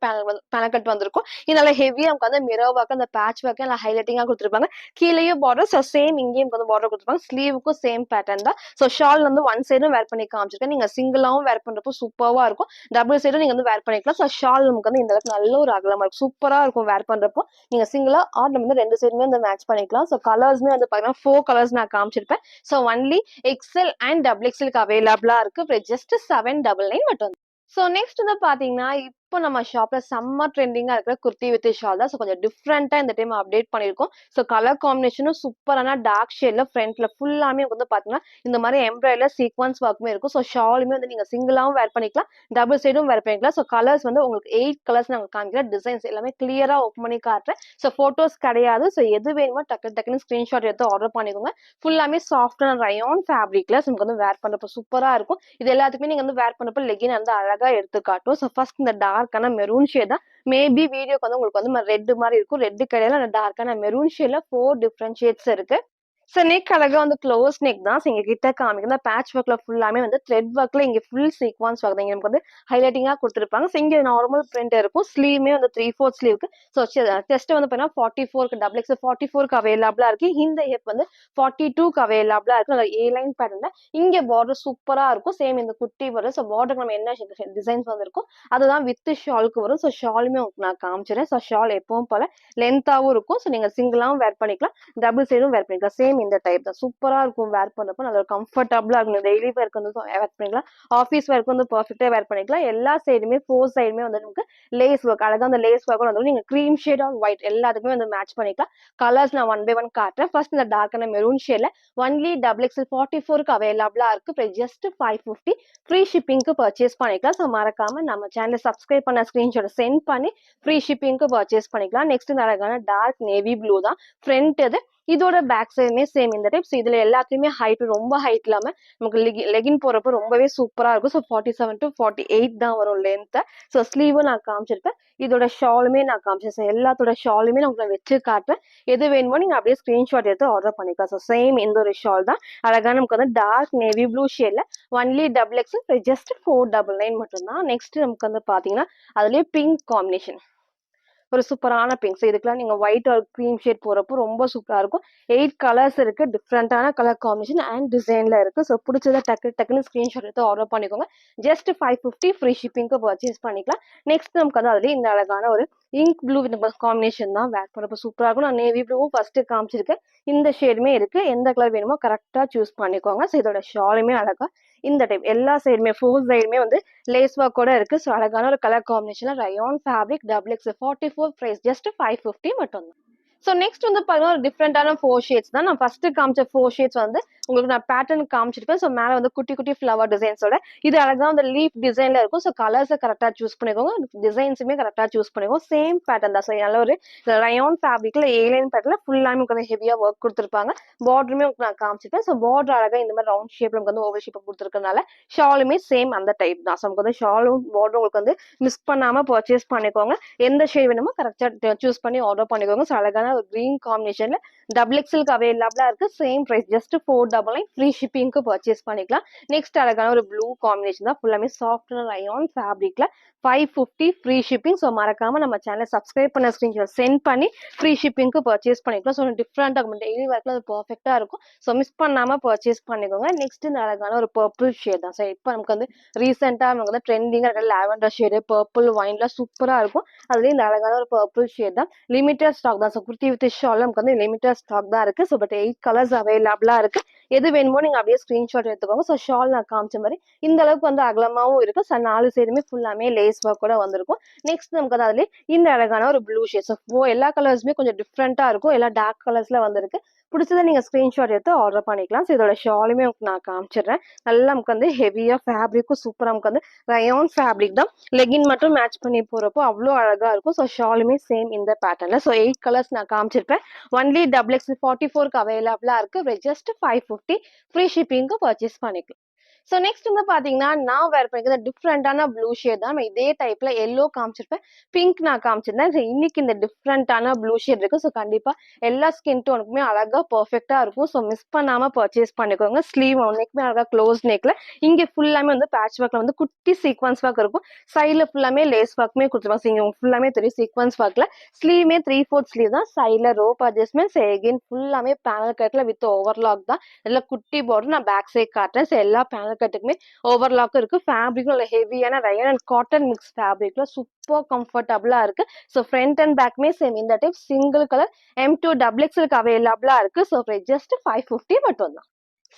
பேனல் கட் வந்திருக்கும். இதனால ஹெவியாக நமக்கு வந்து மிரர் ஒர்க், அந்த பேட்ச் ஒர்க் நல்லா ஹைலைட்டிங்காக கொடுத்துருப்பாங்க. கீழேயும் பார்டர். ஸோ சேம் இங்கேயும் வந்து பார்டர் கொடுத்துருப்பாங்க. ஸ்லீவுக்கும் சேம் பேட்டர்ன் தான். ஸோ ஷால் வந்து ஒன் சைடும் வேர் பண்ணி காமிச்சிருக்கேன். நீங்க சிங்கிளாவும் வேர் பண்றப்போ சூப்பராக இருக்கும். டபுள் சைடும் நீங்க வந்து வேர் பண்ணிக்கலாம். ஸோ ஷால் நமக்கு வந்து இந்த அளவுக்கு நல்ல ஒரு அகலமா இருக்கும். சூப்பரா இருக்கும் வேர் பண்றப்போ. நீங்க சிங்கிளா ஆர் நம்ம வந்து ரெண்டு சைடுமே வந்து மேட்ச் பண்ணிக்கலாம். ஸோ கலர்ஸ்மே வந்து பாத்தீங்கன்னா 4 கலர்ஸ் நான் காமிச்சிருப்பேன். So only XL and double எக்ஸ்எல்க்கு அவைலபிளா இருக்கு. ஜஸ்ட் 799 மட்டும். ஸோ நெக்ஸ்ட் வந்து பாத்தீங்கன்னா இப்போ நம்ம ஷாப்ல செம்ம ட்ரெண்டிங்கா இருக்கிற குர்த்தி வித் ஷால் தான். ஸோ கொஞ்சம் டிஃப்ரெண்டா இந்த டைம் அப்டேட் பண்ணிருக்கோம். ஸோ கலர் காம்பினேஷனும் சூப்பரான டார்க் ஷேட்ல ஃப்ரண்ட்ல ஃபுல்லாமே வந்து பாத்தீங்கன்னா இந்த மாதிரி எம்ப்ராய்டர் சீக்வன்ஸ் ஒர்க்குமே இருக்கும். ஸோ ஷாலுமே வந்து நீங்க சிங்கிளாவும் வேர் பண்ணிக்கலாம், டபுள் சைடும் வேர் பண்ணிக்கலாம். ஸோ கலர்ஸ் வந்து உங்களுக்கு 8 கலர்ஸ் நாங்கள் காமிக்கிறேன். டிசைன்ஸ் எல்லாமே கிளியரா ஓப்பன் பண்ணி காட்டுறேன். ஸோ போட்டோஸ் கிடையாது. ஸோ எது வேணுமோ டக்குன்னு ஸ்கிரீன்ஷாட் எடுத்து ஆர்டர் பண்ணிக்கோங்க. ஃபுல்லாமே சாஃப்டான ரயான் ஃபேப்ரிக்ல நமக்கு வந்து வேர் பண்றப்போ சூப்பரா இருக்கும். இது எல்லாத்துக்குமே நீங்க வந்து வேர் பண்ணப்போ லெகின் வந்து அழகா எடுத்து காட்டும். ஸோ ஃபர்ஸ்ட் இந்த டார்க்கான மெரூன் ஷேட் தான். மேபி வீடியோக்கு வந்து உங்களுக்கு வந்து ரெட் மாதிரி இருக்கும். ரெட் கிடையாது, அந்த டார்க்கான மெரூன் ஷேட்ல 4 டிஃப்ரெண்ட் ஷேட்ஸ் இருக்கு. ஸோ நெக் அழகா வந்து க்ளோஸ் நெக் தான். ஸோ இங்க கிட்ட காமிக்கிற பேட்ச் ஒர்க்ல ஃபுல்லாமே வந்து த்ரெட் ஒர்க்ல இங்க ஃபுல் சீக்வன்ஸ் ஒர்க் தான். இங்க நமக்கு வந்து ஹைலைட்டிங்கா கொடுத்துருப்பாங்க. ஸோ இங்க நார்மல் பிரிண்ட் இருக்கும். ஸ்லீவ்மே வந்து 3/4 ஸ்லீவ்க்கு. ஸோ செஸ்ட் வந்து பார்த்தீங்கன்னா 44க்கு டபுள் எக்ஸ் 44க்கு அவைலபிளா இருக்கு. இந்த ஹிப் வந்து 42க்கு அவைலபிளா இருக்கு. அந்த ஏ லைன் பேட்டர்ல இங்க பார்டர் சூப்பரா இருக்கும். சேம் இந்த குட்டி பார்டர். ஸோ பார்டருக்கு நம்ம என்ன டிசைன்ஸ் வந்திருக்கும் அதுதான் வித் ஷாலுக்கு வரும். ஸோ ஷாலுமே உங்களுக்கு நான் காமிச்சிடறேன். ஸோ ஷால் எப்பவும் போல லென்த்தாவும் இருக்கும். ஸோ நீங்க சிங்கிளாவும் வேர் பண்ணிக்கலாம், டபுள் சைடும் வேர் பண்ணிக்கலாம். சேம் இந்த டைப் தான். சூப்பரா இருக்கும் வேர் பண்ணப்போ. நல்ல கம்ஃபர்டபுளா இருக்கும். டெய்லி வேர்க்கு வந்து வேர் பண்ணிக்கலாம், ஆஃபீஸ் வேர்க்கு வந்து பர்ஃபெக்டா வேர் பண்ணிக்கலாம். எல்லா சைடுமே 4 சைடுமே வந்து நமக்கு லேஸ் ஒர்க், அழகா அந்த லேஸ் ஒர்க் வந்து நீங்க கிரீம் ஷேட் ஆர் ஒயிட் எல்லாத்துக்குமே வந்து மேட்ச் பண்ணிக்கலாம். கலர்ஸ் நான் ஒன் பை ஒன் காட்டுறேன். ஃபர்ஸ்ட் இந்த டார்க்கான மெரூன் ஷேட்ல ஒன்லி டபுள் எக்ஸ்எல் 44க்கு அவைலபிளா இருக்கு. ஜஸ்ட் 550, ஃப்ரீ ஷிப்பிங்க்கு பர்ச்சேஸ் பண்ணிக்கலாம். ஸோ மறக்காம நம்ம சேனலை சப்ஸ்கிரைப் பண்ண ஸ்கிரீன்ஷாட் சென்ட் பண்ணி ஃப்ரீ ஷிப்பிங்க்கு பர்ச்சேஸ் பண்ணிக்கலாம். நெக்ஸ்ட் இந்த அழகான டார்க் நேவி ப்ளூ தான் ஃப்ரண்ட் இது. இதோட பேக் சைடுமே சேம் இந்த டைப். இதுல எல்லாத்தையுமே ஹைட் ரொம்ப ஹைட் இல்லாம நமக்கு லெகின் போறப்போ ரொம்பவே சூப்பரா இருக்கும். ஸோ 47 to 48 தான் வரும் லென்த். ஸோ ஸ்லீவும் நான் காமிச்சிருப்பேன். இதோட ஷாலுமே நான் காமிச்சிருக்கேன். எல்லாத்தோட ஷாலுமே நான் உங்களுக்கு வச்சு காட்டுறேன். எது வேணுமோ நீங்க அப்படியே ஸ்கிரீன்ஷாட் எடுத்து ஆர்டர் பண்ணிக்கலாம். ஸோ சேம் இந்த ஒரு ஷால் தான். அழகா நமக்கு வந்து டார்க் நேவி ப்ளூ ஷேட்ல ஒன்லி டபுள் எக்ஸ் ஜஸ்ட் 499 மட்டும் தான். நெக்ஸ்ட் நமக்கு வந்து பாத்தீங்கன்னா அதுலயே பிங்க் காம்பினேஷன், ஒரு சூப்பரான பிங்க். இதுக்கெல்லாம் நீங்க ஒயிட் ஆர் கிரீம் ஷேட் போறப்போ ரொம்ப சூப்பரா இருக்கும். 8 கலர்ஸ் இருக்கு. டிஃப்ரெண்டான கலர் காம்பினேஷன் அண்ட் டிசைன்ல இருக்கு. ஸோ பிடிச்சதை டக்குன்னு ஸ்கிரீன்ஷாட் எடுத்து ஆர்டர் பண்ணிக்கோங்க. ஜஸ்ட் 550, ஃப்ரீ ஷிப்பிங்க்கு பர்ச்சேஸ் பண்ணிக்கலாம். நெக்ஸ்ட் நமக்கு வந்து அதுலேயே இந்த அழகான ஒரு இங்க் ப்ளூ வித் காம்பினேஷன் தான். வேர் பண்ணுறப்ப சூப்பரா இருக்கும். நான் நேவி ப்ளூவும் ஃபர்ஸ்ட் காமிச்சிருக்கேன். இந்த ஷேடுமே இருக்கு. எந்த கலர் வேணுமோ கரெக்டா சூஸ் பண்ணிக்கோங்க. ஸோ இதோட ஷாலுமே அழகா இந்த டைப் எல்லா சைடுமே 4 சைடுமே வந்து லேஸ் ஒர்க்கோட இருக்கு. ஸோ அழகான ஒரு கலர் காம்பினேஷன்ல rayon fabric double X 44 price just 550 மட்டும் தான். ஸோ நெக்ஸ்ட் வந்து பாத்தீங்கன்னா ஒரு டிஃப்ரெண்டான 4 ஷேட்ஸ் தான். நான் ஃபர்ஸ்ட் காமிச்ச 4 ஷேட்ஸ் வந்து உங்களுக்கு நான் பேட்டர்ன் காமிச்சிருப்பேன். ஸோ மேல வந்து குட்டி குட்டி ஃபிளவர் டிசைன்ஸோட இது அழகா அந்த லீஃப் டிசைன்ல இருக்கும். ஸோ கலர்ஸை கரெக்டா சூஸ் பண்ணிக்கோங்க, டிசைன்ஸுமே கரெக்டா சூஸ் பண்ணிக்கோங்க. சேம் பேட்டர்ன் தான். ஸோ நல்ல ஒரு ரயான் ஃபேப்ரிக்ல ஏலைன் பேட்டர்ல ஃபுல்லாமே உங்களுக்கு வந்து ஹெவியா ஒர்க் கொடுத்துருப்பாங்க. பார்டருமே உங்களுக்கு நான் காமிச்சிருப்பேன். ஸோ பார்டர் அழகா இந்த மாதிரி ரவுண்ட் ஷேப்ல நமக்கு வந்து ஓவல் ஷேப் கொடுத்துருக்கனால ஷாலுமே சேம் அந்த டைப் தான். ஸோ நமக்கு வந்து ஷாலும் பார்டரும் உங்களுக்கு வந்து மிஸ் பண்ணாம பர்ச்சேஸ் பண்ணிக்கோங்க. எந்த ஷேட் வேணுமோ கரெக்டா சூஸ் பண்ணி ஆர்டர் பண்ணிக்கோங்க. ஸோ அழகான ஒரு கிரீன் காம்பினேஷன்ல டபுள் எக்ஸ்எல்க்கு அவைலபிளா இருக்கு. சேம் பிரைஸ் ஜஸ்ட் 499, ஃப்ரீ ஷிப்பிங்க்கு பர்ச்சேஸ் பண்ணிக்கலாம். நெக்ஸ்ட் அழகான ஒரு ப்ளூ காம்பினேஷன் தான். ஃபுல்லாமே சாஃப்டான ரயான் ஃபேப்ரிக்ல 550, ஃப்ரீ ஷிப்பிங். ஸோ மறக்காம நம்ம சேனலை சப்ஸ்கிரைப் பண்ண ஸ்கிரீன்ஷாட் சென்ட் பண்ணி ஃப்ரீ ஷிப்பிங்க்கு பர்ச்சேஸ் பண்ணிக்கலாம். ஸோ டிஃப்ரெண்டா இருக்கும். டெய்லி ஒர்க்ல அது பர்ஃபெக்டா இருக்கும். ஸோ மிஸ் பண்ணாம பர்ச்சேஸ் பண்ணிக்கோங்க. நெக்ஸ்ட் இந்த அழகான ஒரு பர்பிள் ஷேட் தான். ஸோ இப்போ நமக்கு வந்து ரீசெண்டா நமக்கு வந்து ட்ரெண்டிங்கா இருக்கிற லாவெண்டர் ஷேடு, பர்பிள், ஒயின்ல சூப்பரா இருக்கும். அதுலயும் இந்த அழகான ஒரு பர்பிள் ஷேட் தான். லிமிடெட் ஸ்டாக் தான். ஸோ குர்த்தி வித் ஷால் நமக்கு வந்து லிமிட்டட் ஸ்டாக் தான் இருக்கு. ஸோ பட் 8 கலர்ஸ் அவைலபிளா இருக்கு. எது வேணுமோ நீங்க அப்படியே ஸ்கிரீன்ஷாட் எடுத்துக்கோங்க. ஸோ ஷால் நான் காமிச்ச மாதிரி இந்த அளவுக்கு வந்து அகலமாவும் இருக்கு. ஸோ 4 சைடுமே ஃபுல்லாமே லேஸ் ஒர்க் கூட வந்திருக்கும். நெக்ஸ்ட் நமக்கு வந்து அதுல இந்த அழகான ஒரு ப்ளூ ஷேட். ஸோ எல்லா கலர்ஸுமே கொஞ்சம் டிஃப்ரெண்டா இருக்கும். எல்லா டார்க் கலர்ஸ்ல வந்திருக்கு. பிடிச்சதை நீங்க ஸ்கிரீன்ஷாட் எடுத்து ஆர்டர் பண்ணிக்கலாம். ஸோ இதோட ஷாலுமே உங்களுக்கு நான் காமிச்சிடுறேன். நல்லா நமக்கு வந்து ஹெவியா ஃபேப்ரிக்கும் சூப்பரா நமக்கு வந்து ரயான் ஃபேப்ரிக் தான். லெகின் மட்டும் மேட்ச் பண்ணி போறப்போ அவ்வளோ அழகா இருக்கும். ஸோ ஷாலுமே சேம் இந்த பேட்டர்ல. ஸோ 8 கலர்ஸ் நான் காமிச்சிருப்பேன். ஒன்லி XXL 44க்கு அவைலபிளா இருக்கு. ஜஸ்ட் 550 ஃப்ரீ ஷிப்பிங்க்கு பர்ச்சேஸ் பண்ணிக்கலாம். ஸோ நெக்ஸ்ட் வந்து பாத்தீங்கன்னா நான் வேர் பண்ணிக்கிறது டிஃப்ரெண்டான ப்ளூ ஷேட் தான். நான் இதே டைப்ல எல்லோ காமிச்சிருப்பேன், பிங்க் நான் காமிச்சிருந்தேன். So இன்னைக்கு இந்த டிஃப்ரெண்டான ப்ளூ ஷேட் இருக்கு. ஸோ கண்டிப்பா எல்லா ஸ்கின் டோனுக்குமே அழகா பர்ஃபெக்டா இருக்கும். ஸோ மிஸ் பண்ணாம பர்ச்சேஸ் பண்ணிக்கோங்க. ஸ்லீவ் நெக்குமே அழகா க்ளோஸ் நெக்ல இங்க ஃபுல்லாமே வந்து பேட்ச் ஒர்க்ல வந்து குட்டி சீக்வன்ஸ் ஒர்க் இருக்கும். சைட்ல ஃபுல்லாமே லேஸ் ஒர்க்குமே கொடுத்துருவாங்க. இங்க ஃபுல்லாமே தெரியும் சீக்வன்ஸ் ஒர்க்ல. ஸ்லீவ்மே 3/4 ஸ்லீவ் தான். சைட்ல ரோப் அட்ஜஸ்ட்மெண்ட் எகைன் ஃபுல்லாமே பேனல் கட்ல வித் ஓவர்லாக் தான். நல்ல குட்டி பார்டர். நான் பேக் சைட் காட்டுறேன். ஸோ எல்லா பேனல் கட்டுக்குமே ஓவர்லாக் இருக்கு. ஃபேப்ரிக்கும் நல்ல ஹெவியான ரயன் அண்ட் காட்டன் மிக்ஸ் ஃபேப்ரிக்ல சூப்பர் கம்ஃபர்டபுளா இருக்கு. ஸோ ஃப்ரண்ட் அண்ட் பேக்மே சேம் இந்த type single colour M2 XXL அவைலபிளா இருக்கு. ஸோ ஜஸ்ட் 550 மட்டும் தான்.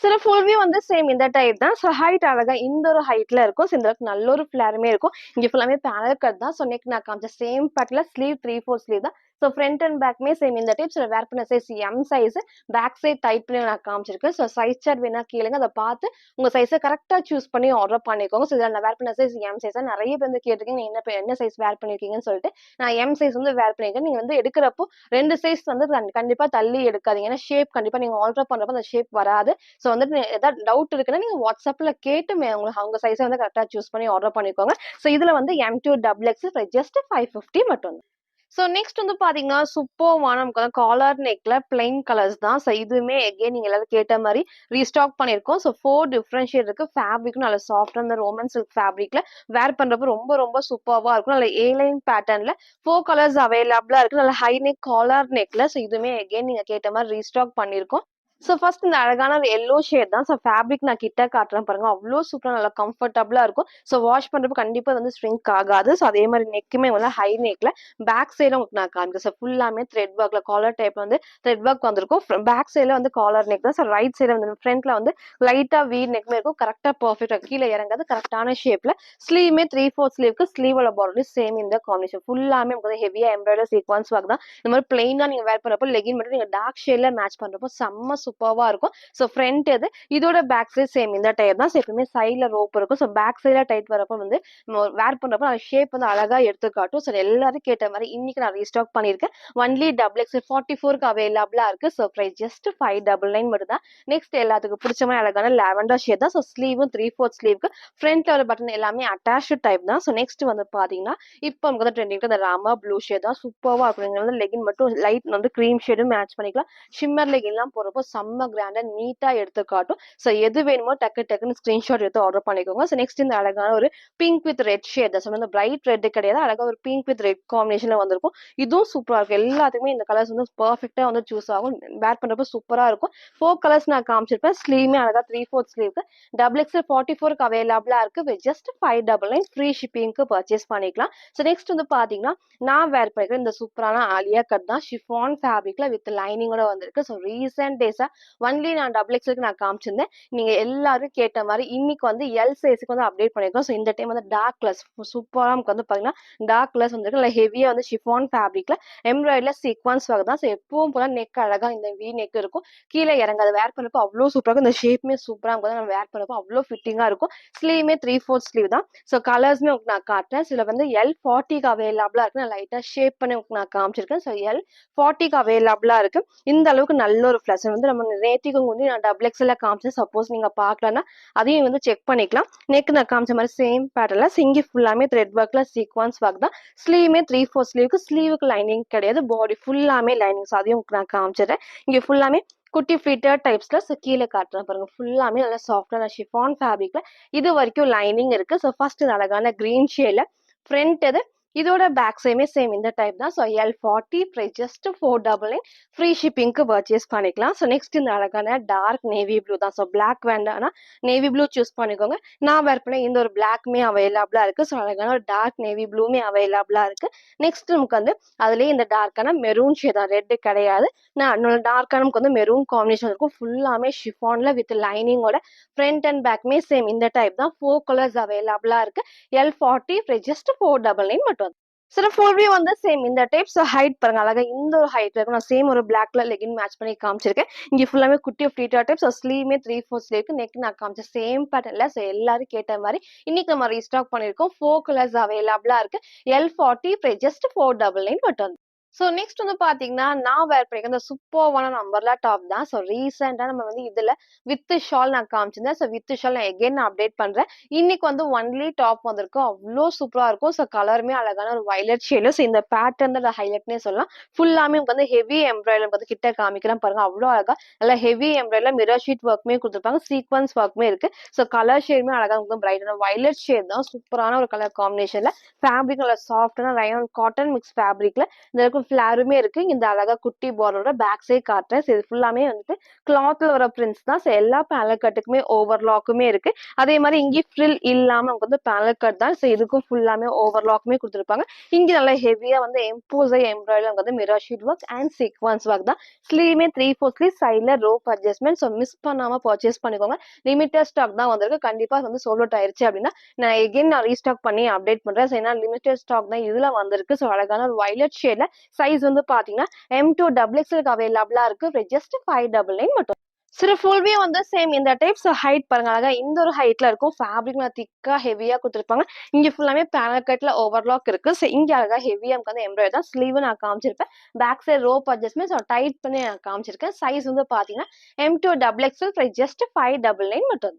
சில ஃபுல் வியூ வந்து சேம் இந்த டைப் தான். ஸோ ஹைட் அழகா இந்த ஒரு ஹைட்ல இருக்கும். ஸோ இந்த அளவுக்கு நல்ல ஒரு ஃபிளாருமே இருக்கும். இங்க ஃபுல்லாமே பேனல் கட் தான். ஸோ நெக் நான் காமிச்ச சேம் பேட்ல ஸ்லீவ் 3/4 ஸ்லீவ் தான். ஸோ ஃப்ரண்ட் அண்ட் பேக்மே சேம் இந்த டைப். ஸோ வேர் பண்ண size M size. Back side டைப்லயும் நான் காமிச்சிருக்கேன். ஸோ சைஸ் சார்ட் வேணா கேளுங்க. அதை பார்த்து உங்க சைஸை கரெக்டா சூஸ் பண்ணி ஆர்டர் பண்ணிக்கோங்க. ஸோ இதில் நான் வேர் பண்ண சைஸ் எம் சைஸ். நிறைய பேர் வந்து கேட்டிருக்கீங்க என்ன சைஸ் வேர் பண்ணிருக்கீங்கன்னு சொல்லிட்டு நான் எம் சைஸ் வந்து வேர் பண்ணிருக்கேன். நீங்க வந்து எடுக்கிறப்போ 2 சைஸ் வந்து கண்டிப்பா தள்ளி எடுக்காதீங்க. ஏன்னா ஷேப் கண்டிப்பா நீங்க ஆல்டர் பண்றப்போ அந்த ஷேப் வராது. ஸோ வந்துட்டு ஏதாவது டவுட் இருக்குன்னா நீங்க வாட்ஸ்அப்ல கேட்டு உங்களுக்கு அவங்க சைஸை வந்து கரெக்டா சூஸ் பண்ணி ஆர்டர் பண்ணிக்கோங்க. ஸோ இதுல வந்து M2 XXL ஜஸ்ட் 550 மட்டும். ஸோ நெக்ஸ்ட் வந்து பாத்தீங்கன்னா சூப்பர்வான நமக்கு வந்து காலர் நெக்ல பிளைன் கலர்ஸ் தான். ஸோ இதுவுமே எகெயின் நீங்க எல்லாரும் கேட்ட மாதிரி ரீஸ்டாக் பண்ணிருக்கோம். ஸோ 4 டிஃப்ரெண்ட் ஷேட் இருக்கு. ஃபேப்ரிக்கும் நல்ல சாஃப்ட் அந்த ரோமன் சில்க் ஃபேப்ரிக்ல வேர் பண்றப்ப ரொம்ப ரொம்ப சூப்பர்வா இருக்கும். நல்ல ஏலைன் பேட்டர்ன்ல 4 கலர்ஸ் அவைலபிளா இருக்கு. நல்ல ஹை நெக் காலர் நெக்ல. ஸோ இதுவுமே எகெயின் நீங்க கேட்ட மாதிரி ரீஸ்டாக் பண்ணிருக்கோம். ஸோ ஃபர்ஸ்ட் இந்த அழகான ஒரு எல்லோ ஷேட் தான். ஸோ ஃபேப்ரிக் நான் கிட்ட காட்டுறேன் பாருங்க. அவ்வளோ சூப்பரா நல்லா கம்ஃபர்டபுளா இருக்கும். ஸோ வாஷ் பண்றப்ப கண்டிப்பா வந்து ஸ்ட்ரிங்க் ஆகாது. ஸோ அதே மாதிரி நெக்குமே வந்து ஹை நெக்ல பேக் சைடும் உங்களுக்கு நான் காமிக்கிறேன். ஸோ ஃபுல்லாமே த்ரெட் ஒர்க்ல காலர் டைப்ல வந்து த்ரெட் ஒர்க் வந்திருக்கும். பேக் சைட்ல வந்து காலர் நெக் தான். ஸோ ரைட் சைடு வந்து ஃப்ரண்ட்ல வந்து லைட்டா வீ நெக்மே இருக்கும். கரெக்டா பர்ஃபெக்டா கீழே இறங்காது. கரெக்டான ஷேப்ல ஸ்லீவ்மே 3/4 ஸ்லீவ்க்கு ஸ்லீவோட பார்டர் சேம் இந்த காம்பினேஷன். ஃபுல்லாமே உங்களுக்கு வந்து ஹெவியா எம்ப்ராய்டரி சீக்வன்ஸ் ஒர்க் தான். இந்த மாதிரி பிளைனா நீங்க வேர் பண்றப்போ லெகின் மட்டும் நீங்க டார்க் ஷேட்ல மேட்ச் பண்றப்போ செம்ம சூப்பர்வா இருக்கும். ஸோ ஃப்ரண்ட் இது இதோட பேக் சைட் சேம் இந்த டைப் தான். ஸோ எப்பவுமே சைட்ல ரோப் இருக்கும். ஸோ பேக் சைட்ல டைட் வரப்போ வந்து வேர் பண்றப்போ அந்த ஷேப் வந்து அழகா எடுத்து காட்டும். ஸோ எல்லாரும் கேட்ட மாதிரி இன்னைக்கு நான் ரீஸ்டாக் பண்ணியிருக்கேன். ஒன்லி XXL 44க்கு அவைலபிளா இருக்கு. ஸோ பிரைஸ் ஜஸ்ட் 599 மட்டும் தான். நெக்ஸ்ட் எல்லாத்துக்கும் பிடிச்ச மாதிரி அழகான லாவெண்டர் ஷேட் தான். ஸோ ஸ்லீவும் 3/4 ஸ்லீவ்க்கு ஃப்ரண்ட்ல ஒரு பட்டன் எல்லாமே அட்டாச் டைப் தான். ஸோ நெக்ஸ்ட் வந்து பாத்தீங்கன்னா இப்போ நமக்கு வந்து ட்ரெண்டிங் அந்த ராமா ப்ளூ ஷேட் தான். சூப்பர்வா இருக்கும். நீங்க வந்து லெகின் மட்டும் லைட் வந்து கிரீம் ஷேடும் மேட்ச் பண்ணிக்கலாம். ஷிம்மர் லெகின் எல்லாம் போறப்போ செம்ம கிராண்டா நீட்டா எடுத்து காட்டும். ஸோ எது வேணுமோ டக்குன்னு ஸ்கிரீன்ஷாட் எடுத்து ஆர்டர் பண்ணிக்கோங்க. ஸோ நெக்ஸ்ட் இந்த அழகான ஒரு பிங்க் வித் ரெட் ஷேட் தான். ஸோ பிரைட் ரெட் கிடையாது. அழகா ஒரு பிங்க் வித் ரெட் காம்பினேஷன்ல வந்திருக்கும். இதுவும் சூப்பரா இருக்கும். எல்லாத்துக்குமே இந்த கலர்ஸ் வந்து பர்ஃபெக்டா வந்து சூஸ் ஆகும். வேர் பண்றப்போ சூப்பரா இருக்கும். 4 கலர்ஸ் நான் காமிச்சிருப்பேன். ஸ்லீவ்மே அழகா 3/4 ஸ்லீவ்க்கு XXL 44க்கு அவைலபிளா இருக்கு. ஜஸ்ட் 599 ஃப்ரீ ஷிப்பிங்க்கு பர்ச்சேஸ் பண்ணிக்கலாம். ஸோ நெக்ஸ்ட் வந்து பாத்தீங்கன்னா நான் வேர் பண்ணிக்கிற இந்த சூப்பரான ஆலியா கட் தான். ஷிஃபான் ஃபேப்ரிக்ல வித் லைனிங்கோட வந்திருக்கு. ஸோ ரீசெண்ட் டேஸா ஒன்லி நான் XXLக்கு நான் காமிச்சிருந்தேன். நீங்க எல்லாரும் கேட்ட மாதிரி இன்னைக்கு வந்து எல் சைஸ்க்கு வந்து அப்டேட் பண்ணிருக்கோம். ஸோ இந்த டைம் வந்து டார்க் கலர்ஸ் சூப்பரா நமக்கு வந்து பாத்தீங்கன்னா டார்க் கலர்ஸ் வந்துருக்கு. இல்லை ஹெவியா வந்து ஷிஃபான் ஃபேப்ரிக்ல எம்ப்ராய்டரில சீக்வன்ஸ் ஒர்க் தான். ஸோ எப்பவும் போல நெக் அழகா இந்த வி நெக் இருக்கும். கீழே இறங்காது. வேர் பண்ணப்போ அவ்வளோ சூப்பரா இருக்கும். இந்த ஷேப்மே சூப்பரா இருக்கும். நம்ம வேர் பண்ணப்போ அவ்வளோ ஃபிட்டிங்கா இருக்கும். ஸ்லீவ்மே 3/4 ஸ்லீவ் தான். ஸோ கலர்ஸ்மே உங்களுக்கு நான் காட்டுறேன். சில வந்து L40க்கு அவைலபிளா இருக்கு. நான் லைட்டா ஷேப் பண்ணி உங்களுக்கு நான் காமிச்சிருக்கேன். ஸோ L40க்கு அவைலபிளா இருக்கு. இந்த அளவுக்கு நல்ல ஒரு ஃபிளஸ் வந்து நம்ம நேத்திக்கு வந்து நான் XXL காமிச்சேன். சப்போஸ் நீங்க பார்க்கலன்னா அதையும் வந்து செக் பண்ணிக்கலாம். நெக் நான் காமிச்ச மாதிரி சேம் பேட்டர்ல சிங்கி ஃபுல்லாமே த்ரெட் ஒர்க்ல சீக்வன்ஸ் ஒர்க் தான். ஸ்லீவ்மே 3/4 ஸ்லீவ்க்கு ஸ்லீவுக்கு லைனிங் கிடையாது. பாடி ஃபுல்லாமே லைனிங். ஸோ அதையும் நான் காமிச்சிடுறேன். இங்க ஃபுல்லாமே குட்டி ஃபிட்டர் டைப்ஸ்ல. ஸோ கீழே காட்டுறேன் பாருங்க. ஃபுல்லாமே நல்லா சாஃப்டான ஷிஃபான் ஃபேப்ரிக்ல இது வரைக்கும் லைனிங் இருக்கு. ஸோ ஃபர்ஸ்ட் அழகான கிரீன் ஷேட்ல ஃப்ரண்ட் இது இதோட பேக் சைடுமே சேம் இந்த டைப் தான். So L40 price just 499 free ஷிப்பிங்க்கு பர்ச்சேஸ் பண்ணிக்கலாம். ஸோ நெக்ஸ்ட் இந்த அழகான டார்க் நேவி ப்ளூ தான். ஸோ பிளாக் வேண்டாம்னா நேவி ப்ளூ சூஸ் பண்ணிக்கோங்க. நான் வேர் பண்ண இந்த ஒரு பிளாக்மே அவைலபிளா இருக்கு. ஸோ அழகான ஒரு டார்க் நேவி ப்ளூமே அவைலபிளா இருக்கு. நெக்ஸ்ட் நமக்கு வந்து அதுலேயே இந்த டார்க்கான மெரூன் ஷேட் தான், ரெட் கிடையாது. நான் டார்க்கான நமக்கு வந்து மெரூன் காம்பினேஷன் இருக்கும். ஃபுல்லாமே ஷிஃபான்ல வித் லைனிங்கோட ஃப்ரண்ட் அண்ட் பேக்மே சேம் இந்த டைப் தான். 4 கலர்ஸ் அவைலபிளா இருக்கு. L40 பிரைஸ் ஜஸ்ட் 499 மட்டும். சில ஃபுல் வந்து சேம் இந்த டைப். ஸோ ஹைட் பாருங்க அழகா இந்த ஒரு ஹைட்ல இருக்கும். நான் சேம் ஒரு பிளாக் கலர் லெகின் மேட்ச் பண்ணி காமிச்சிருக்கேன். இங்க ஃபுல்லாமே குட்டி ஃப்ளீட்டா டைப். ஸோ ஸ்லீவ்மே 3/4 ஸ்லீவ்க்கு நெக் நான் காமிச்ச சேம் பேட்டர்ன்ல. ஸோ எல்லாரும் கேட்ட மாதிரி இன்னைக்கு நம்ம ரீஸ்டாக் பண்ணிருக்கோம். 4 கலர்ஸ் அவைலபிளா இருக்கு. L40 பிரைஸ் ஜஸ்ட் 499 மட்டும். ஸோ நெக்ஸ்ட் வந்து பாத்தீங்கன்னா நான் வேர் பண்ணிருக்கேன் இந்த சூப்பர்வான நம்பர்ல டாப் தான். ஸோ ரீசெண்டா நம்ம வந்து இதுல வித் ஷால் நான் காமிச்சிருந்தேன். ஸோ வித் ஷால் நான் எகைன் நான் அப்டேட் பண்றேன். இன்னைக்கு வந்து ஒன்லி டாப் வந்திருக்கும். அவ்வளோ சூப்பரா இருக்கும். ஸோ கலருமே அழகான ஒரு வயலட் ஷேடு. ஸோ இந்த பேட்டர்ன் தான் ஹைலைட்னே சொல்லலாம். ஃபுல்லாமே வந்து ஹெவி எம்ப்ராய்டரி வந்து கிட்ட காமிக்கிறேன் பாருங்க. அவ்வளோ அழகா நல்லா ஹெவி எம்ப்ராய்டரில மிரர் ஷீட் ஒர்க்குமே கொடுத்துருப்பாங்க. சீக்வன்ஸ் ஒர்க்குமே இருக்கு. ஸோ கலர் ஷேடுமே அழகா இருக்கும். பிரைட்டான வயலட் ஷேட் தான். சூப்பரான ஒரு கலர் காம்பினேஷன்ல ஃபேப்ரிக் நல்லா சாஃப்டான ரயான் காட்டன் மிக்ஸ் ஃபேப்ரிக்ல இந்த இருக்கும் ஃபிளாருமே இருக்கு. இந்த அழகா குட்டி பார்டரோட பேக் சைட் காட்டுறேன். இது ஃபுல்லாமே வந்துட்டு கிளாத்ல வர பிரிண்ட்ஸ் தான். ஸோ எல்லா பேனல் கட்டுக்குமே ஓவர்லாக்குமே இருக்கு. அதே மாதிரி இங்கே ஃப்ரில் இல்லாம நமக்கு வந்து பேனல் கட் தான். ஸோ இதுக்கும் ஃபுல்லாமே ஓவர்லாக்குமே கொடுத்துருப்பாங்க. இங்க நல்லா ஹெவியா வந்து எம்போசை எம்ப்ராய்டரி வந்து mirror sheet work and sequence work தான். ஸ்லீவ்மே 3/4 ஸ்லீவ் சைட்ல ரோப் அட்ஜஸ்ட்மெண்ட். ஸோ மிஸ் பண்ணாம பர்ச்சேஸ் பண்ணிக்கோங்க. லிமிட்டட் ஸ்டாக் தான் வந்திருக்கு. கண்டிப்பா வந்து சோல்ட் அவுட் ஆயிருச்சு அப்படின்னா நான் எகைன் நான் ரீஸ்டாக் பண்ணி அப்டேட் பண்றேன். ஏன்னா லிமிடெட் ஸ்டாக் தான் இதுல வந்திருக்கு. ஸோ அழகான ஒரு வயலட் ஷேட்ல சைஸ் வந்து பாத்தீங்கன்னா M2 XXL அவைலபிளா இருக்கு. ஜஸ்ட் 599 மட்டும். சில ஃபுல்வே வந்து சேம் இந்த டைப். ஸோ ஹைட் பாருங்க அழகா இந்த ஒரு ஹைட்ல இருக்கும். ஃபேப்ரிக் நான் திக்கா ஹெவியா கொடுத்துருப்பாங்க. இங்க ஃபுல்லாமே பேனல் கட்ல ஓவர்லாக் இருக்கு. ஸோ இங்க அழகா ஹெவியா நமக்கு வந்து எம்ப்ராய்டரி தான். ஸ்லீவ் நான் காமிச்சிருப்பேன். Back side rope adjustment so tight பண்ணி நான் காமிச்சிருக்கேன். சைஸ் வந்து பாத்தீங்கன்னா M2 XXL ஜஸ்ட் 599 மட்டும்.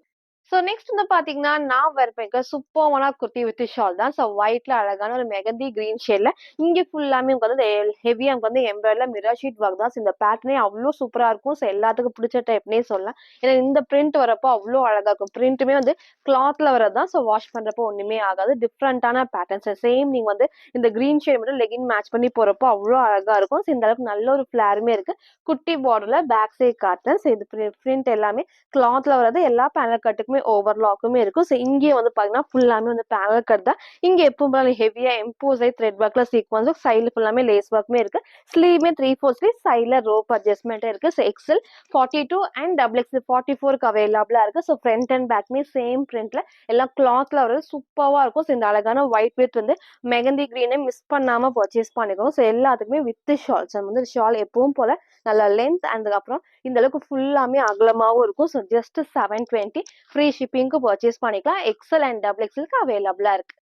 ஸோ நெக்ஸ்ட் வந்து பாத்தீங்கன்னா நான் வேர் பண்ணிருக்க சூப்பர்வான குர்த்தி வித் ஷால் தான். ஸோ ஒயிட்ல அழகான ஒரு மெகந்தி கிரீன் ஷேட்ல இங்க ஃபுல்லாமே உங்களுக்கு வந்து ஹெவியா நமக்கு வந்து எம்ப்ராய்டர்ல மிரர் ஷீட் ஒர்க் தான். ஸோ இந்த பேட்டர்னே அவ்வளோ சூப்பரா இருக்கும். ஸோ எல்லாத்துக்கும் பிடிச்ச டைப்னே சொல்லலாம். ஏன்னா இந்த பிரிண்ட் வரப்போ அவ்வளோ அழகா இருக்கும். பிரிண்ட்டுமே வந்து கிளாத்ல வரதான். ஸோ வாஷ் பண்றப்போ ஒண்ணுமே ஆகாது. டிஃப்ரெண்டான பேட்டர்ன்ஸ் சேம் நீங்க வந்து இந்த கிரீன் ஷேட் மட்டும் லெகின் மேட்ச் பண்ணி போறப்போ அவ்வளோ அழகா இருக்கும். ஸோ இந்த அளவுக்கு நல்ல ஒரு ஃபிளாருமே இருக்கு. குட்டி பார்டர்ல பேக் சைட் காட்டன். ஸோ இது பிரிண்ட் எல்லாமே கிளாத்ல வரது. எல்லா பேனல் கட்டுக்குமே ஓவர்லாக்குமே இருக்கும். ஸோ இங்கே வந்து பாத்தீங்கன்னா ஃபுல்லாமே வந்து பேனல் கட் தான். இங்க எப்பவும் ஹெவியா எம்போசை த்ரெட் ஒர்க்ல சீக்வன்ஸ் சைடுல ஃபுல்லாமே லேஸ் ஒர்க்குமே இருக்கு. ஸ்லீவ்மே 3/4 ஸ்லீவ் சைடுல ரோப் அட்ஜஸ்ட்மெண்ட் இருக்கு. ஸோ XL 42 அண்ட் XXL 44க்கு அவைலபிளா இருக்கு. ஸோ ஃப்ரண்ட் அண்ட் பேக்மே சேம் பிரிண்ட்ல எல்லாம் கிளாத்ல வரது சூப்பரா இருக்கும். ஸோ இந்த அழகான ஒயிட் வித் வந்து மெகந்தி கிரீனை மிஸ் பண்ணாம பர்ச்சேஸ் பண்ணிக்கோங்க. ஸோ எல்லாத்துக்குமே வித் ஷால்ஸ் வந்து ஷால் எப்பவும் போல நல்ல லென்த் அண்ட் அப்புறம் இந்த அளவுக்கு ஃபுல்லாமே அகலமாவும் இருக்கும். ஸோ ஜஸ்ட் 720 ஃப்ரீ ஷிப்பிங்க்கு பர்ச்சேஸ் பண்ணிக்கலாம். XL அண்ட் XXLக்கு அவைலபிளா இருக்கு.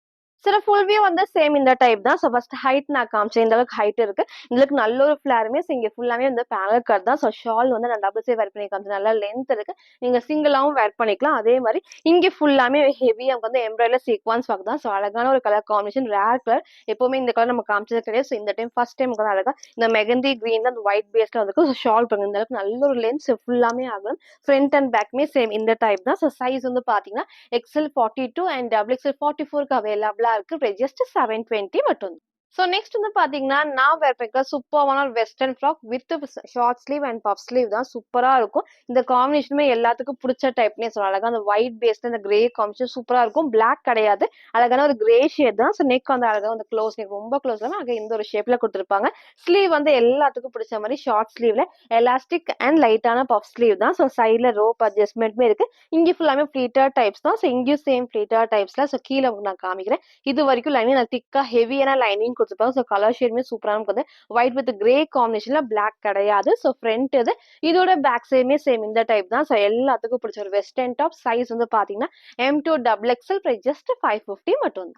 சில ஃபுல் வியூ வந்து சேம் இந்த டைப் தான். ஸோ ஃபர்ஸ்ட் ஹைட் நான் காமிச்சேன். இந்த அளவுக்கு ஹைட் இருக்கு. இந்த அளவுக்கு நல்ல ஒரு ஃபிளாருமே இங்க ஃபுல்லாமே வந்து பேனல் கட் தான். ஸோ ஷால் வந்து நான் டபுள் சைட் வேர் பண்ணி காமிச்சேன். நல்லா லென்த் இருக்கு. நீங்க சிங்கிளாவும் வேர் பண்ணிக்கலாம். அதே மாதிரி இங்க ஃபுல்லாமே ஹெவி நமக்கு வந்து எம்ப்ராய்டரி சீக்வன்ஸ் ஒர்க் தான். ஸோ அழகான ஒரு கலர் காம்பினேஷன் ரேர் கலர். எப்பவுமே இந்த கலர் நம்ம காமிச்சது கிடையாது. ஸோ இந்த டைம் ஃபர்ஸ்ட் டைம் வந்து அழகா இந்த மெகந்தி கிரீன்ல அந்த ஒயிட் பேஸ்ல வந்து ஷால் பண்ணுங்க. இந்த அளவுக்கு நல்ல ஒரு லென்த் ஃபுல்லாமே ஆகும். ஃப்ரண்ட் அண்ட் பேக்மே சேம் இந்த டைப் தான். ஸோ சைஸ் வந்து பாத்தீங்கன்னா XL 42 அண்ட் XXL 44க்கு அவைலபிளா இருக்கு. ஜஸ்ட் 720 மட்டும். ஸோ நெக்ஸ்ட் வந்து பாத்தீங்கன்னா நான் வேர் பண்ணிருக்க சூப்பரான western frock with short sleeve and puff sleeve தான். சூப்பரா இருக்கும். இந்த காம்பினேஷனுமே எல்லாத்துக்கும் பிடிச்ச டைப்னே சொல்லலாம். அழகா அந்த ஒயிட் பேஸ்ல இந்த கிரே காம்பினேஷன் சூப்பரா இருக்கும். பிளாக் கிடையாது. அழகான ஒரு கிரே ஷேட் தான். ஸோ நெக் வந்து அழகா வந்து க்ளோஸ் நெக் ரொம்ப க்ளோஸ் தான். அழகா இந்த ஒரு ஷேப்ல கொடுத்துருப்பாங்க. ஸ்லீவ் வந்து எல்லாத்துக்கும் பிடிச்ச மாதிரி ஷார்ட் ஸ்லீவ்ல எலாஸ்டிக் அண்ட் லைட்டான பஃப் ஸ்லீவ் தான். ஸோ சைட்ல ரோப் அட்ஜஸ்ட்மெண்ட்மே இருக்கு. இங்க ஃபுல்லாமே ஃபிளீட்டர் டைப்ஸ் தான். ஸோ இங்கேயும் சேம் ஃபிளீட்டர் டைப்ஸ்ல. ஸோ கீழே நான் காமிக்கிறேன். இது வரைக்கும் லைனிங் நான் திக்கா ஹெவியான லைனிங் கொடுத்துருப்பாங்க. ஸோ கலர் ஷேடுமே சூப்பராக இருக்குது. ஒயிட் வித் கிரே காம்பினேஷன்ல பிளாக் கிடையாது. ஸோ ஃப்ரண்ட் இது இதோட பேக் சைடுமே சேம் இந்த டைப் தான். ஸோ எல்லாத்துக்கும் பிடிச்ச ஒரு வெஸ்டர்ன் டாப். சைஸ் வந்து பாத்தீங்கன்னா M2 XXL ஜஸ்ட் 550 மட்டும்.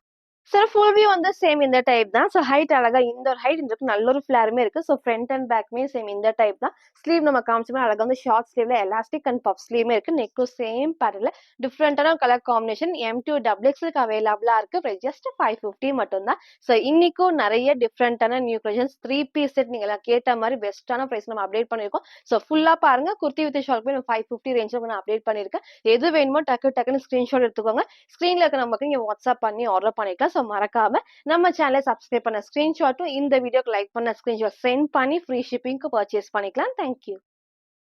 சார் ஃபுல் வியூ வந்து சேம் இந்த டைப் தான். ஸோ ஹைட் அழகா இந்த ஒரு ஹைட் இந்த நல்ல ஒரு ஃபிளாருமே இருக்கு. ஸோ ஃப்ரண்ட் அண்ட் பேக்மே சேம் இந்த டைப் தான். ஸ்லீவ் நம்ம காமிச்சோம்னா அழகா வந்து ஷார்ட் ஸ்லீவ்ல எலாஸ்டிக் அண்ட் பஃப் ஸ்லீவ்மே இருக்கு. நெக்கும் சேம் பேட்டர்ல டிஃப்ரெண்டான கலர் காம்பினேஷன் M2 XXLக்கு அவைலபிளா இருக்கு. ஜஸ்ட் 550 மட்டும் தான். ஸோ இன்னைக்கும் நிறைய டிஃப்ரெண்டான நியூ கலெக்ஷன்ஸ் 3 பீஸ் செட் நீங்க கேட்ட மாதிரி பெஸ்ட்டான பிரைஸ் நம்ம அப்டேட் பண்ணிருக்கோம். ஸோ ஃபுல்லா பாருங்க. குர்த்தி வித் ஷால் போய் 550 ரேஞ்சில் நான் அப்டேட் பண்ணிருக்கேன். எது வேணுமோ டக்குன்னு ஸ்கிரீன்ஷாட் எடுத்துக்கோங்க. ஸ்கிரீன்ல இருக்க நமக்கு நீங்க வாட்ஸ்அப் பண்ணி ஆர்டர் பண்ணிக்கலாம். ஸோ மறக்காம நம்ம சேனலை சப்ஸ்கிரைப் பண்ண ஸ்கிரீன்ஷாட்டும் இந்த வீடியோக்கு லைக் பண்ண ஸ்கிரீன்ஷாட் சென்ட் பண்ணி ஃப்ரீ ஷிப்பிங்க்கு பர்ச்சேஸ் பண்ணிக்கலாம். தேங்க்யூ.